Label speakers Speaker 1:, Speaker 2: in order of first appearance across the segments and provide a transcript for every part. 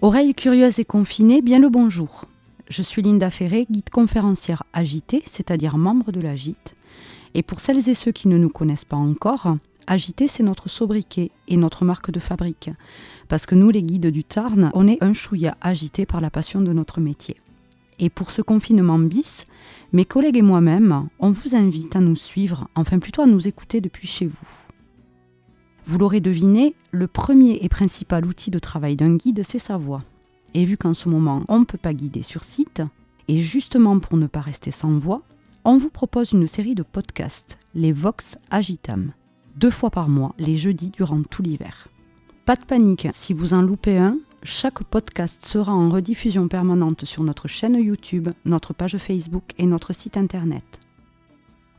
Speaker 1: Oreilles curieuses et confinées, bien le bonjour. Je suis Linda Ferré, guide conférencière agitée, c'est-à-dire membre de la GIT. Et pour celles et ceux qui ne nous connaissent pas encore, Agité, c'est notre sobriquet et notre marque de fabrique. Parce que nous, les guides du Tarn, on est un chouïa agité par la passion de notre métier. Et pour ce confinement bis, mes collègues et moi-même, on vous invite à nous suivre, enfin plutôt à nous écouter depuis chez vous. Vous l'aurez deviné, le premier et principal outil de travail d'un guide, c'est sa voix. Et vu qu'en ce moment, on ne peut pas guider sur site, et justement pour ne pas rester sans voix, on vous propose une série de podcasts, les Vox Agitam, 2 fois par mois, les jeudis durant tout l'hiver. Pas de panique, si vous en loupez un, chaque podcast sera en rediffusion permanente sur notre chaîne YouTube, notre page Facebook et notre site internet.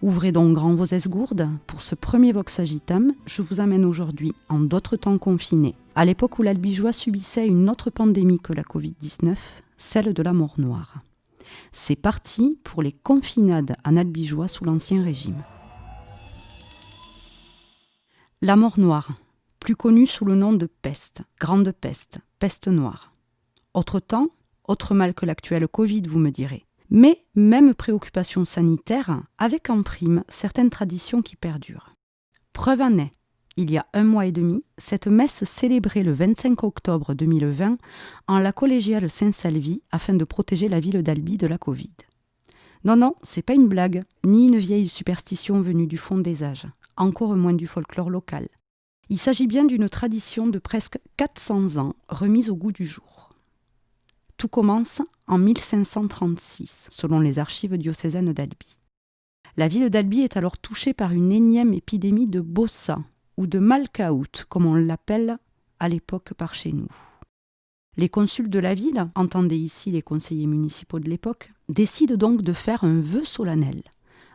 Speaker 1: Ouvrez donc grand vos esgourdes. Pour ce premier Vox Agitam, je vous amène aujourd'hui en d'autres temps confinés, à l'époque où l'Albigeois subissait une autre pandémie que la Covid-19, celle de la mort noire. C'est parti pour les confinades en Albigeois sous l'Ancien Régime. La mort noire, plus connue sous le nom de peste, grande peste, peste noire. Autre temps, autre mal que l'actuelle Covid, vous me direz. Mais même préoccupation sanitaire, avec en prime certaines traditions qui perdurent. Preuve en est, il y a 1 mois et demi, cette messe célébrée le 25 octobre 2020 en la collégiale Saint-Salvi afin de protéger la ville d'Albi de la Covid. Non, c'est pas une blague, ni une vieille superstition venue du fond des âges, encore moins du folklore local. Il s'agit bien d'une tradition de presque 400 ans remise au goût du jour. Tout commence en 1536, selon les archives diocésaines d'Albi. La ville d'Albi est alors touchée par une énième épidémie de bossa, ou de mal-caout, comme on l'appelle à l'époque par chez nous. Les consuls de la ville, entendez ici les conseillers municipaux de l'époque, décident donc de faire un vœu solennel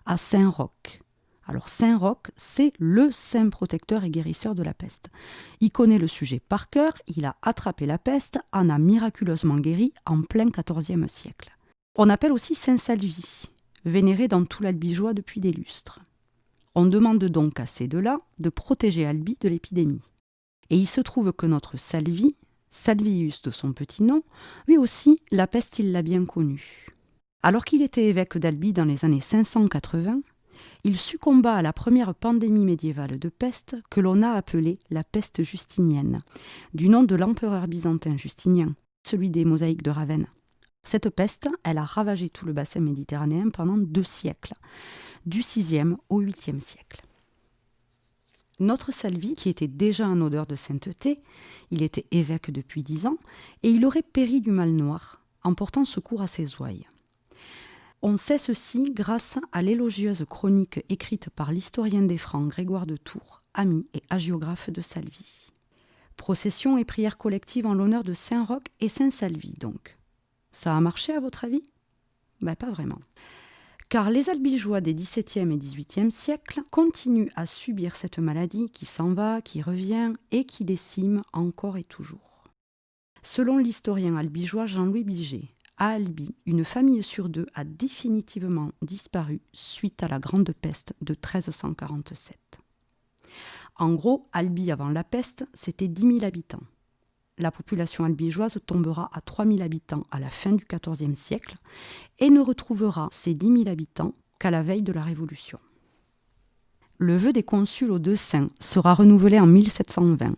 Speaker 1: à Saint-Roch. Alors Saint-Roch, c'est le saint protecteur et guérisseur de la peste. Il connaît le sujet par cœur, il a attrapé la peste, en a miraculeusement guéri en plein XIVe siècle. On appelle aussi Saint-Salvi, vénéré dans tout l'Albigeois depuis des lustres. On demande donc à ces deux-là de protéger Albi de l'épidémie. Et il se trouve que notre Salvi, Salvius de son petit nom, lui aussi, la peste il l'a bien connue. Alors qu'il était évêque d'Albi dans les années 580, il succomba à la première pandémie médiévale de peste que l'on a appelée la peste justinienne, du nom de l'empereur byzantin Justinien, celui des mosaïques de Ravenne. Cette peste, elle a ravagé tout le bassin méditerranéen pendant 2 siècles, du 6e au 8e siècle. Notre Salvi, qui était déjà en odeur de sainteté, il était évêque depuis 10 ans, et il aurait péri du mal noir en portant secours à ses ouailles. On sait ceci grâce à l'élogieuse chronique écrite par l'historien des Francs Grégoire de Tours, ami et hagiographe de Salvi. Procession et prière collective en l'honneur de Saint-Roch et Saint-Salvi donc. Ça a marché à votre avis ? Pas vraiment. Car les Albigeois des XVIIe et XVIIIe siècles continuent à subir cette maladie qui s'en va, qui revient et qui décime encore et toujours. Selon l'historien albigeois Jean-Louis Biget, à Albi, une famille sur 2 a définitivement disparu suite à la grande peste de 1347. En gros, Albi avant la peste, c'était 10 000 habitants. La population albigeoise tombera à 3 000 habitants à la fin du XIVe siècle et ne retrouvera ces 10 000 habitants qu'à la veille de la Révolution. Le vœu des consuls aux 2 saints sera renouvelé en 1720.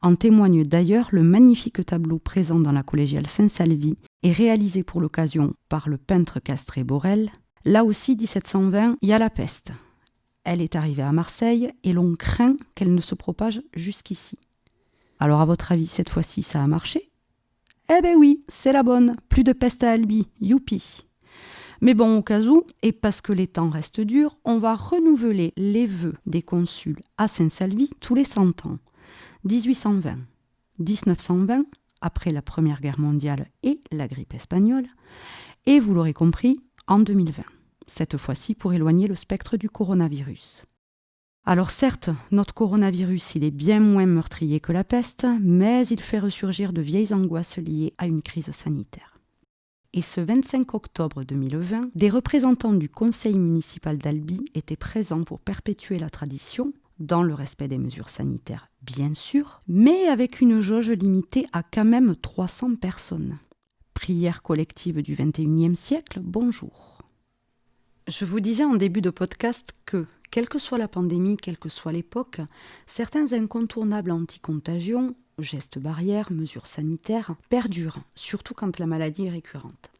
Speaker 1: En témoigne d'ailleurs le magnifique tableau présent dans la collégiale Saint-Salvi et réalisé pour l'occasion par le peintre Castré Borel. Là aussi, 1720, il y a la peste. Elle est arrivée à Marseille et l'on craint qu'elle ne se propage jusqu'ici. Alors à votre avis, cette fois-ci, ça a marché ? Eh ben oui, c'est la bonne. Plus de peste à Albi, youpi. Mais bon, au cas où, et parce que les temps restent durs, on va renouveler les vœux des consuls à Saint-Salvi tous les 100 ans. 1820, 1920, après la Première Guerre mondiale et la grippe espagnole, et vous l'aurez compris, en 2020, cette fois-ci pour éloigner le spectre du coronavirus. Alors certes, notre coronavirus, il est bien moins meurtrier que la peste, mais il fait ressurgir de vieilles angoisses liées à une crise sanitaire. Et ce 25 octobre 2020, des représentants du conseil municipal d'Albi étaient présents pour perpétuer la tradition, dans le respect des mesures sanitaires, bien sûr, mais avec une jauge limitée à quand même 300 personnes. Prière collective du XXIe siècle, bonjour. Je vous disais en début de podcast que, quelle que soit la pandémie, quelle que soit l'époque, certains incontournables anti-contagion, gestes barrières, mesures sanitaires, perdurent, surtout quand la maladie est récurrente.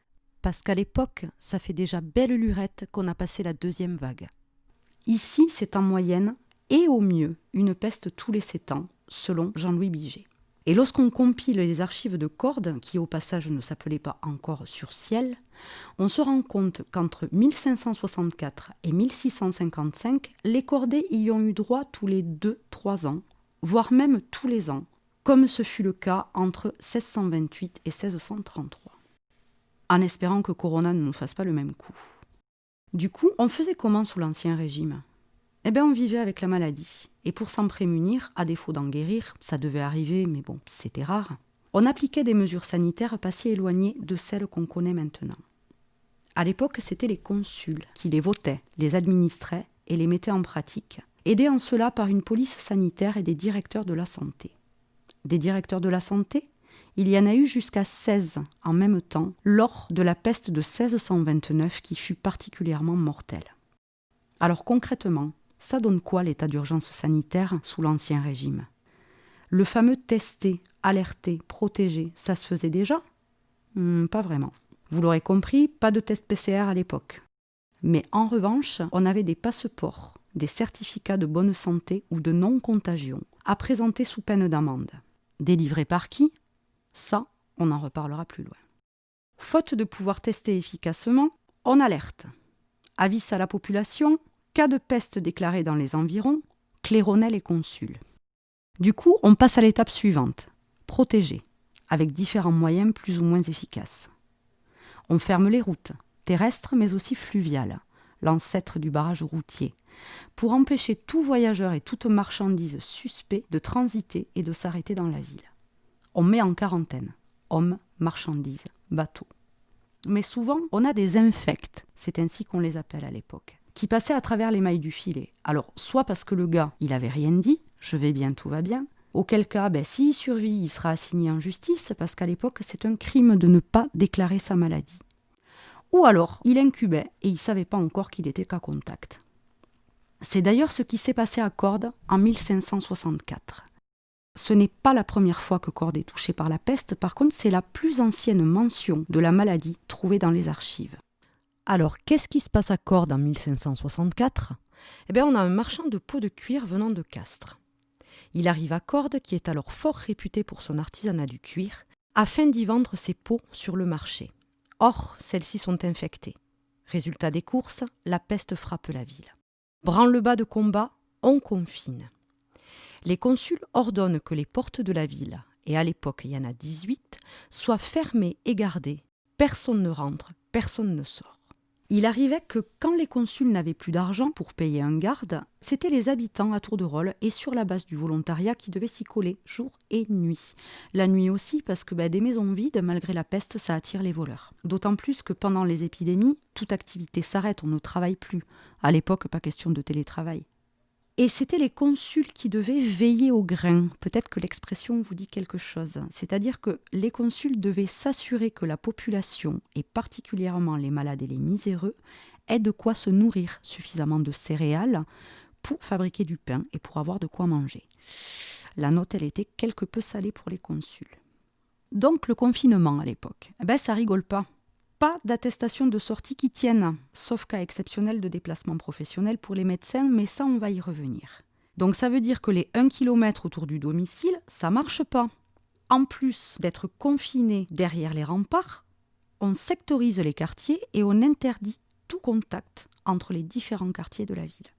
Speaker 1: Parce qu'à l'époque, ça fait déjà belle lurette qu'on a passé la deuxième vague. Ici, c'est en moyenne, et au mieux, une peste tous les 7 ans, selon Jean-Louis Biget. Et lorsqu'on compile les archives de Cordes, qui au passage ne s'appelaient pas encore Sur-Ciel, on se rend compte qu'entre 1564 et 1655, les Cordais y ont eu droit tous les 2-3 ans, voire même tous les ans, comme ce fut le cas entre 1628 et 1633. En espérant que Corona ne nous fasse pas le même coup. Du coup, on faisait comment sous l'Ancien Régime ? On vivait avec la maladie. Et pour s'en prémunir, à défaut d'en guérir, ça devait arriver, mais bon, c'était rare, on appliquait des mesures sanitaires pas si éloignées de celles qu'on connaît maintenant. À l'époque, c'était les consuls qui les votaient, les administraient et les mettaient en pratique, aidés en cela par une police sanitaire et des directeurs de la santé. Des directeurs de la santé ? Il y en a eu jusqu'à 16 en même temps lors de la peste de 1629 qui fut particulièrement mortelle. Alors concrètement, ça donne quoi l'état d'urgence sanitaire sous l'Ancien Régime ? Le fameux tester, alerter, protéger, ça se faisait déjà ? Pas vraiment. Vous l'aurez compris, pas de test PCR à l'époque. Mais en revanche, on avait des passeports, des certificats de bonne santé ou de non-contagion à présenter sous peine d'amende. Délivrés par qui ? Ça, on en reparlera plus loin. Faute de pouvoir tester efficacement, on alerte. Avis à la population, cas de peste déclaré dans les environs, claironnait les consuls. Du coup, on passe à l'étape suivante, protéger, avec différents moyens plus ou moins efficaces. On ferme les routes, terrestres mais aussi fluviales, l'ancêtre du barrage routier, pour empêcher tout voyageur et toute marchandise suspect de transiter et de s'arrêter dans la ville. On met en quarantaine, hommes, marchandises, bateaux. Mais souvent, on a des infects, c'est ainsi qu'on les appelle à l'époque, qui passaient à travers les mailles du filet. Alors, soit parce que le gars, il avait rien dit, je vais bien, tout va bien, auquel cas, s'il survit, il sera assigné en justice, parce qu'à l'époque, c'est un crime de ne pas déclarer sa maladie. Ou alors, il incubait et il ne savait pas encore qu'il était cas contact. C'est d'ailleurs ce qui s'est passé à Cordes en 1564. Ce n'est pas la première fois que Cordes est touchée par la peste, par contre c'est la plus ancienne mention de la maladie trouvée dans les archives. Alors qu'est-ce qui se passe à Cordes en 1564 ? On a un marchand de peaux de cuir venant de Castres. Il arrive à Cordes, qui est alors fort réputé pour son artisanat du cuir, afin d'y vendre ses peaux sur le marché. Or, celles-ci sont infectées. Résultat des courses, la peste frappe la ville. Branle-bas de combat, on confine. Les consuls ordonnent que les portes de la ville, et à l'époque il y en a 18, soient fermées et gardées. Personne ne rentre, personne ne sort. Il arrivait que quand les consuls n'avaient plus d'argent pour payer un garde, c'étaient les habitants à tour de rôle et sur la base du volontariat qui devaient s'y coller jour et nuit. La nuit aussi parce que des maisons vides, malgré la peste, ça attire les voleurs. D'autant plus que pendant les épidémies, toute activité s'arrête, on ne travaille plus. À l'époque, pas question de télétravail. Et c'était les consuls qui devaient veiller au grain. Peut-être que l'expression vous dit quelque chose. C'est-à-dire que les consuls devaient s'assurer que la population, et particulièrement les malades et les miséreux, aient de quoi se nourrir, suffisamment de céréales pour fabriquer du pain et pour avoir de quoi manger. La note, elle était quelque peu salée pour les consuls. Donc le confinement à l'époque, ça rigole pas. Pas d'attestation de sortie qui tienne, sauf cas exceptionnel de déplacement professionnel pour les médecins, mais ça on va y revenir. Donc ça veut dire que les 1 km autour du domicile, ça marche pas. En plus d'être confiné derrière les remparts, on sectorise les quartiers et on interdit tout contact entre les différents quartiers de la ville.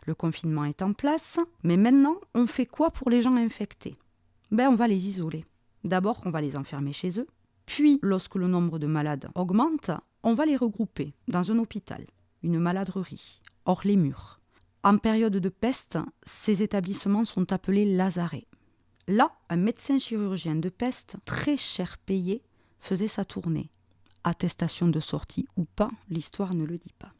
Speaker 1: Le confinement est en place, mais maintenant on fait quoi pour les gens infectés ? On va les isoler. D'abord on va les enfermer chez eux. Puis, lorsque le nombre de malades augmente, on va les regrouper dans un hôpital, une maladrerie, hors les murs. En période de peste, ces établissements sont appelés lazarets. Là, un médecin chirurgien de peste, très cher payé, faisait sa tournée. Attestation de sortie ou pas, l'histoire ne le dit pas.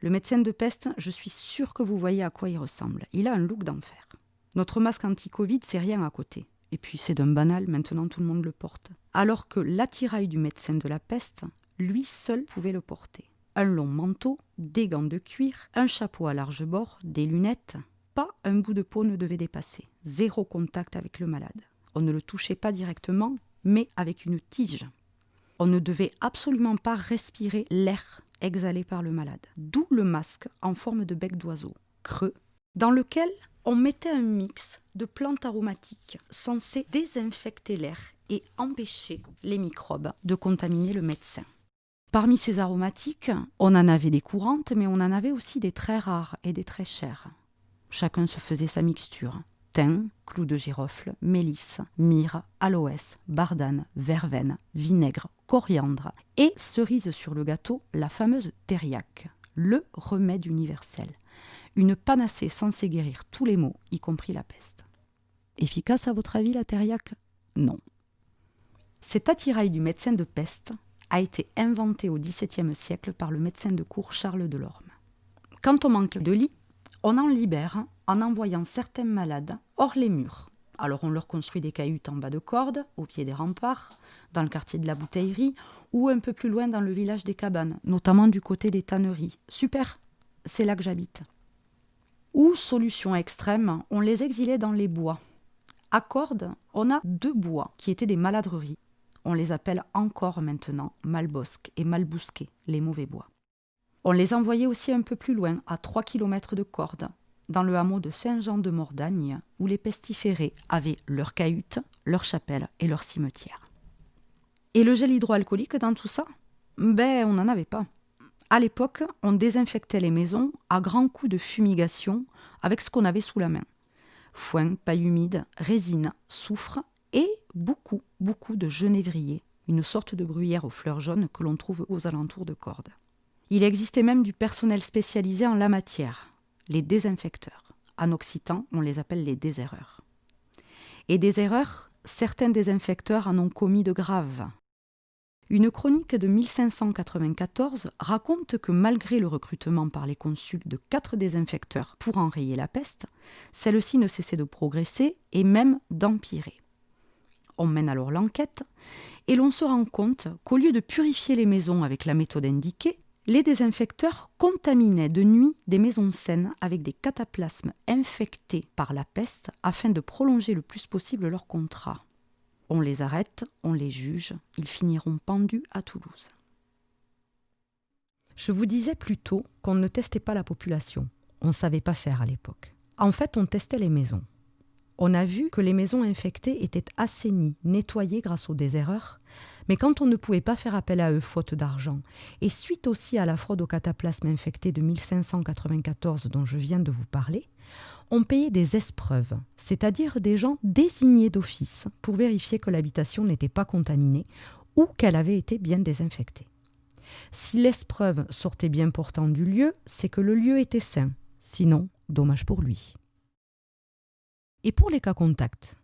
Speaker 1: Le médecin de peste, je suis sûre que vous voyez à quoi il ressemble. Il a un look d'enfer. Notre masque anti-Covid, c'est rien à côté. Et puis c'est d'un banal, maintenant tout le monde le porte. Alors que l'attirail du médecin de la peste, lui seul pouvait le porter. Un long manteau, des gants de cuir, un chapeau à large bord, des lunettes. Pas un bout de peau ne devait dépasser. 0 contact avec le malade. On ne le touchait pas directement, mais avec une tige. On ne devait absolument pas respirer l'air exhalé par le malade. D'où le masque en forme de bec d'oiseau, creux, dans lequel on mettait un mix de plantes aromatiques censées désinfecter l'air et empêcher les microbes de contaminer le médecin. Parmi ces aromatiques, on en avait des courantes, mais on en avait aussi des très rares et des très chères. Chacun se faisait sa mixture. Thym, clou de girofle, mélisse, myrrhe, aloès, bardane, verveine, vinaigre, coriandre et cerise sur le gâteau, la fameuse thériaque, le remède universel. Une panacée censée guérir tous les maux, y compris la peste. Efficace à votre avis la thériaque ? Non. Cet attirail du médecin de peste a été inventé au XVIIe siècle par le médecin de cour Charles Delorme. Quand on manque de lit, on en libère en envoyant certains malades hors les murs. Alors on leur construit des cahutes en bas de corde, au pied des remparts, dans le quartier de la Bouteillerie, ou un peu plus loin dans le village des Cabanes, notamment du côté des tanneries. Super, c'est là que j'habite. Ou, solution extrême, on les exilait dans les bois. À Cordes, on a 2 bois qui étaient des maladreries. On les appelle encore maintenant Malbosc et Malbousquet, les mauvais bois. On les envoyait aussi un peu plus loin, à 3 km de Cordes, dans le hameau de Saint-Jean-de-Mordagne, où les pestiférés avaient leur cahute, leur chapelle et leur cimetière. Et le gel hydroalcoolique dans tout ça ? On n'en avait pas. À l'époque, on désinfectait les maisons à grands coups de fumigation avec ce qu'on avait sous la main. Foin, paille humide, résine, soufre et beaucoup de genévrier, une sorte de bruyère aux fleurs jaunes que l'on trouve aux alentours de Cordes. Il existait même du personnel spécialisé en la matière, les désinfecteurs. En occitan, on les appelle les déserreurs. Et des erreurs, certains désinfecteurs en ont commis de graves. Une chronique de 1594 raconte que malgré le recrutement par les consuls de 4 désinfecteurs pour enrayer la peste, celle-ci ne cessait de progresser et même d'empirer. On mène alors l'enquête et l'on se rend compte qu'au lieu de purifier les maisons avec la méthode indiquée, les désinfecteurs contaminaient de nuit des maisons saines avec des cataplasmes infectés par la peste afin de prolonger le plus possible leur contrat. On les arrête, on les juge, ils finiront pendus à Toulouse. Je vous disais plus tôt qu'on ne testait pas la population. On ne savait pas faire à l'époque. En fait, on testait les maisons. On a vu que les maisons infectées étaient assainies, nettoyées grâce aux déserreurs, mais quand on ne pouvait pas faire appel à eux faute d'argent, et suite aussi à la fraude au cataplasme infecté de 1594 dont je viens de vous parler, on payait des espreuves, c'est-à-dire des gens désignés d'office pour vérifier que l'habitation n'était pas contaminée ou qu'elle avait été bien désinfectée. Si l'espreuve sortait bien portant du lieu, c'est que le lieu était sain, sinon, dommage pour lui. Et pour les cas contacts,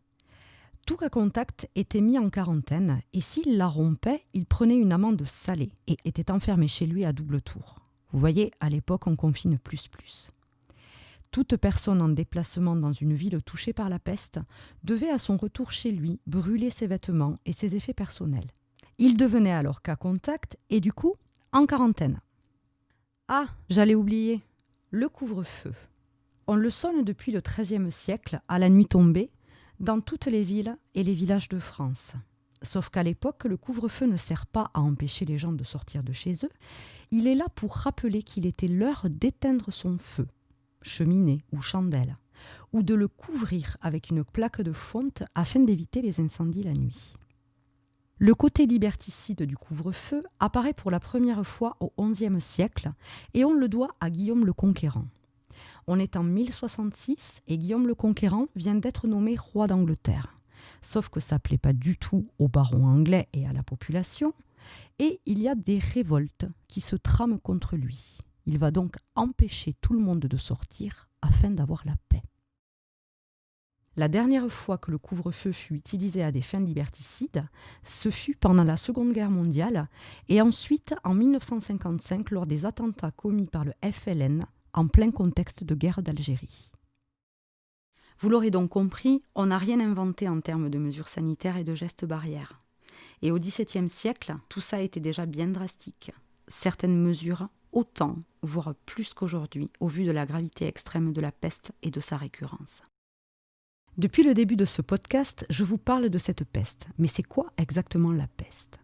Speaker 1: tout cas contact était mis en quarantaine et s'il la rompait, il prenait une amende salée et était enfermé chez lui à double tour. Vous voyez, à l'époque, on confine plus. Toute personne en déplacement dans une ville touchée par la peste devait à son retour chez lui brûler ses vêtements et ses effets personnels. Il devenait alors cas contact et du coup en quarantaine. Ah, j'allais oublier, le couvre-feu. On le sonne depuis le XIIIe siècle, à la nuit tombée, dans toutes les villes et les villages de France. Sauf qu'à l'époque, le couvre-feu ne sert pas à empêcher les gens de sortir de chez eux, il est là pour rappeler qu'il était l'heure d'éteindre son feu, cheminée ou chandelle, ou de le couvrir avec une plaque de fonte afin d'éviter les incendies la nuit. Le côté liberticide du couvre-feu apparaît pour la première fois au XIe siècle et on le doit à Guillaume le Conquérant. On est en 1066 et Guillaume le Conquérant vient d'être nommé roi d'Angleterre. Sauf que ça ne plaît pas du tout aux barons anglais et à la population, et il y a des révoltes qui se trament contre lui. Il va donc empêcher tout le monde de sortir afin d'avoir la paix. La dernière fois que le couvre-feu fut utilisé à des fins liberticides, ce fut pendant la Seconde Guerre mondiale et ensuite en 1955 lors des attentats commis par le FLN en plein contexte de guerre d'Algérie. Vous l'aurez donc compris, on n'a rien inventé en termes de mesures sanitaires et de gestes barrières. Et au XVIIe siècle, tout ça était déjà bien drastique. Certaines mesures, autant, voire plus qu'aujourd'hui, au vu de la gravité extrême de la peste et de sa récurrence. Depuis le début de ce podcast, je vous parle de cette peste. Mais c'est quoi exactement la peste ?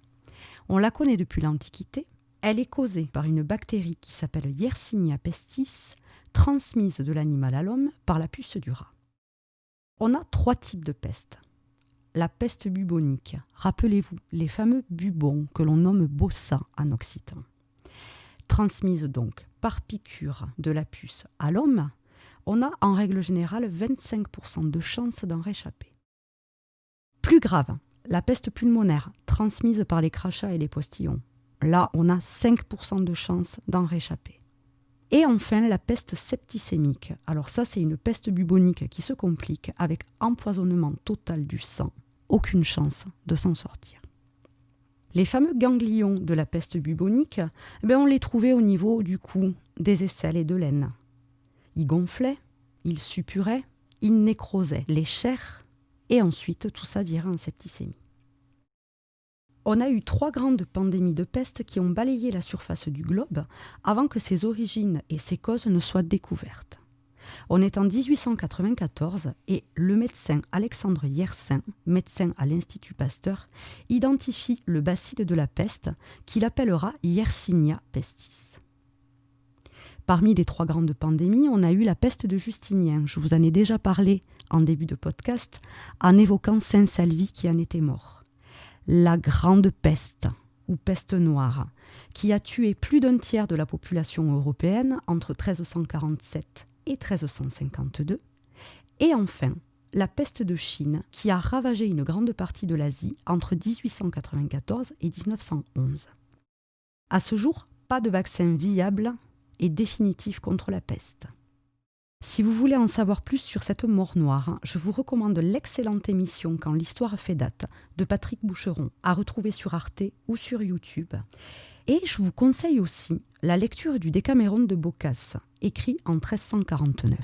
Speaker 1: On la connaît depuis l'Antiquité. Elle est causée par une bactérie qui s'appelle Yersinia pestis, transmise de l'animal à l'homme par la puce du rat. On a 3 types de peste. La peste bubonique, rappelez-vous, les fameux bubons que l'on nomme bossa en occitan. Transmise donc par piqûre de la puce à l'homme, on a en règle générale 25% de chances d'en réchapper. Plus grave, la peste pulmonaire, transmise par les crachats et les postillons. Là, on a 5% de chances d'en réchapper. Et enfin, la peste septicémique. Alors ça, c'est une peste bubonique qui se complique avec empoisonnement total du sang. Aucune chance de s'en sortir. Les fameux ganglions de la peste bubonique, on les trouvait au niveau du cou, des aisselles et de l'aine. Ils gonflaient, ils suppuraient, ils nécrosaient les chairs et ensuite tout ça virait en septicémie. On a eu 3 grandes pandémies de peste qui ont balayé la surface du globe avant que ses origines et ses causes ne soient découvertes. On est en 1894 et le médecin Alexandre Yersin, médecin à l'Institut Pasteur, identifie le bacille de la peste qu'il appellera Yersinia pestis. Parmi les 3 grandes pandémies, on a eu la peste de Justinien. Je vous en ai déjà parlé en début de podcast en évoquant Saint Salvi qui en était mort. La grande peste, ou peste noire, qui a tué plus d'un tiers de la population européenne entre 1347 et 1352. Et enfin, la peste de Chine, qui a ravagé une grande partie de l'Asie entre 1894 et 1911. À ce jour, pas de vaccin viable et définitif contre la peste. Si vous voulez en savoir plus sur cette mort noire, je vous recommande l'excellente émission Quand l'histoire fait date de Patrick Boucheron, à retrouver sur Arte ou sur YouTube. Et je vous conseille aussi la lecture du Décaméron de Boccace, écrit en 1349.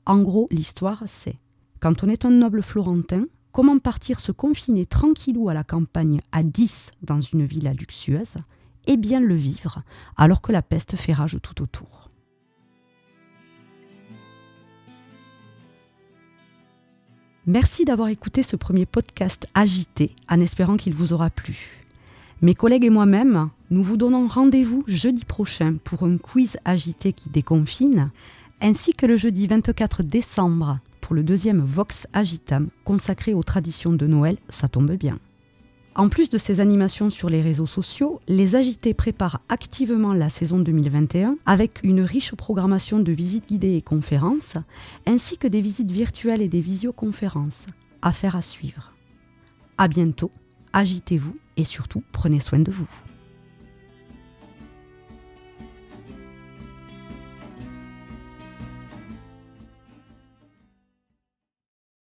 Speaker 1: En gros, l'histoire, c'est quand on est un noble florentin, comment partir se confiner tranquillou à la campagne à 10 dans une villa luxueuse et bien le vivre alors que la peste fait rage tout autour. Merci d'avoir écouté ce premier podcast agité, en espérant qu'il vous aura plu. Mes collègues et moi-même, nous vous donnons rendez-vous jeudi prochain pour un quiz agité qui déconfine, ainsi que le jeudi 24 décembre pour le 2e Vox Agitam consacré aux traditions de Noël, ça tombe bien. En plus de ces animations sur les réseaux sociaux, les agités préparent activement la saison 2021 avec une riche programmation de visites guidées et conférences, ainsi que des visites virtuelles et des visioconférences. Affaire à suivre. À bientôt, agitez-vous et surtout prenez soin de vous.